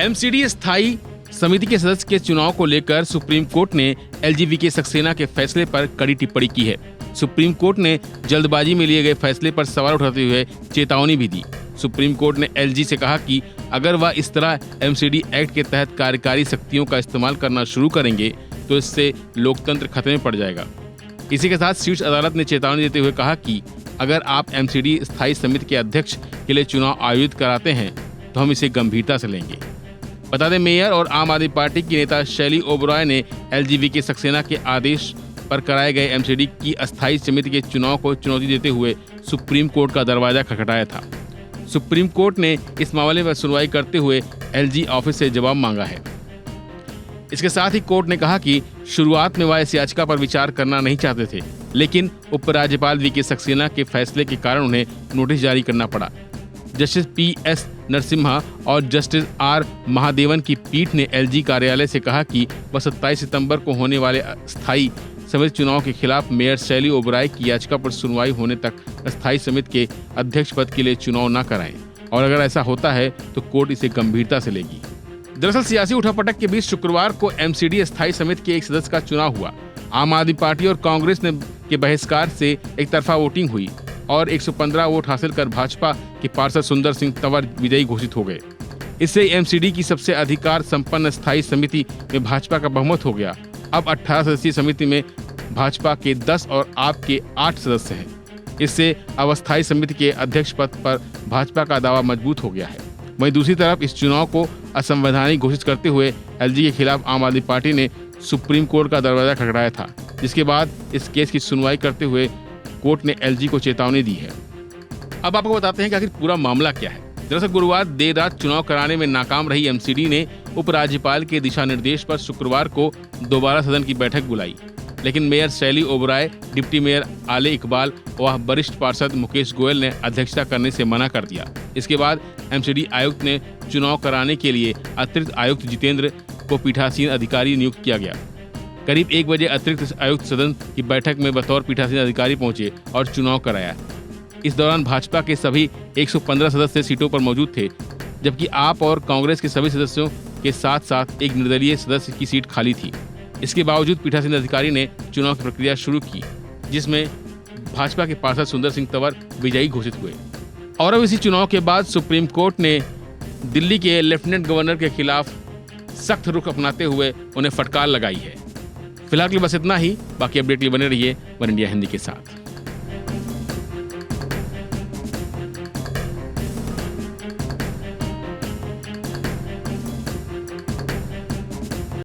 MCD स्थायी समिति के सदस्य के चुनाव को लेकर सुप्रीम कोर्ट ने एलजी सक्सेना के फैसले पर कड़ी टिप्पणी की है। सुप्रीम कोर्ट ने जल्दबाजी में लिए गए फैसले पर सवाल उठाते हुए चेतावनी भी दी। सुप्रीम कोर्ट ने एलजी से कहा कि अगर वह इस तरह एमसीडी एक्ट के तहत कार्यकारी शक्तियों का इस्तेमाल करना शुरू करेंगे तो इससे लोकतंत्र खतरे में पड़ जाएगा। इसी के साथ शीर्ष अदालत ने चेतावनी देते हुए कहा कि अगर आप एमसीडी स्थायी समिति के अध्यक्ष के लिए चुनाव आयोजित कराते हैं तो हम इसे गंभीरता से लेंगे। बता दें, मेयर और आम आदमी पार्टी की नेता शैली ओबरॉय ने एलजी सक्सेना के आदेश पर कराए गए एमसीडी की अस्थायी समिति के चुनाव को चुनौती देते हुए सुप्रीम कोर्ट का दरवाजा खटखटाया था। सुप्रीम कोर्ट ने इस मामले पर सुनवाई करते हुए एलजी ऑफिस से जवाब मांगा है। इसके साथ ही कोर्ट ने कहा कि शुरुआत में वह इस याचिका पर विचार करना नहीं चाहते थे, लेकिन उपराज्यपाल वीके सक्सेना के फैसले के कारण उन्हें नोटिस जारी करना पड़ा। जस्टिस पीएस नरसिम्हा और जस्टिस आर महादेवन की पीठ ने एलजी कार्यालय से कहा कि वह 27 सितंबर को होने वाले स्थायी समिति चुनाव के खिलाफ मेयर शैली ओबराय की याचिका पर सुनवाई होने तक स्थायी समिति के अध्यक्ष पद के लिए चुनाव न कराएं, और अगर ऐसा होता है तो कोर्ट इसे गंभीरता से लेगी। दरअसल सियासी उठापटक के बीच शुक्रवार को एमसीडी स्थायी समिति के एक सदस्य का चुनाव हुआ। आम आदमी पार्टी और कांग्रेस के बहिष्कार से एक तरफा वोटिंग हुई और 115 वोट हासिल कर भाजपा के पार्षद सुंदर सिंह तंवर विजयी घोषित हो गए। इससे एमसीडी की सबसे अधिकार संपन्न स्थायी समिति में भाजपा का बहुमत हो गया। अब 18 सदस्यीय समिति में भाजपा के 10 और आप के 8 सदस्य हैं। इससे अस्थायी समिति के अध्यक्ष पद पर भाजपा का दावा मजबूत हो गया है। वहीं दूसरी तरफ इस चुनाव को असंवैधानिक घोषित करते हुए एलजी के खिलाफ आम आदमी पार्टी ने सुप्रीम कोर्ट का दरवाजा खटखटाया था, जिसके बाद इस केस की सुनवाई करते हुए कोर्ट ने एलजी को चेतावनी दी है। अब आपको बताते हैं कि आखिर पूरा मामला क्या है। दरअसल गुरुवार देर रात चुनाव कराने में नाकाम रही एमसीडी ने उपराज्यपाल के दिशा निर्देश पर शुक्रवार को दोबारा सदन की बैठक बुलाई, लेकिन मेयर शैली ओबराय, डिप्टी मेयर आले इकबाल व वरिष्ठ पार्षद मुकेश गोयल ने अध्यक्षता करने से मना कर दिया। इसके बाद एमसीडी आयुक्त ने चुनाव कराने के लिए अतिरिक्त आयुक्त जितेंद्र को पीठासीन अधिकारी नियुक्त किया गया। करीब 1 बजे अतिरिक्त आयुक्त सदन की बैठक में बतौर पीठासीन अधिकारी पहुंचे और चुनाव कराया। इस दौरान भाजपा के सभी 115 सदस्य सीटों पर मौजूद थे, जबकि आप और कांग्रेस के सभी सदस्यों के साथ साथ एक निर्दलीय सदस्य की सीट खाली थी। इसके बावजूद पीठासीन अधिकारी ने चुनाव की प्रक्रिया शुरू की, जिसमें भाजपा के पार्षद सुंदर सिंह तंवर विजयी घोषित हुए। और अब इसी चुनाव के बाद सुप्रीम कोर्ट ने दिल्ली के लेफ्टिनेंट गवर्नर के खिलाफ सख्त रुख अपनाते हुए उन्हें फटकार लगाई है। फिलहाल के लिए बस इतना ही। बाकी अपडेट के लिए बने रहिए वन इंडिया हिंदी के साथ।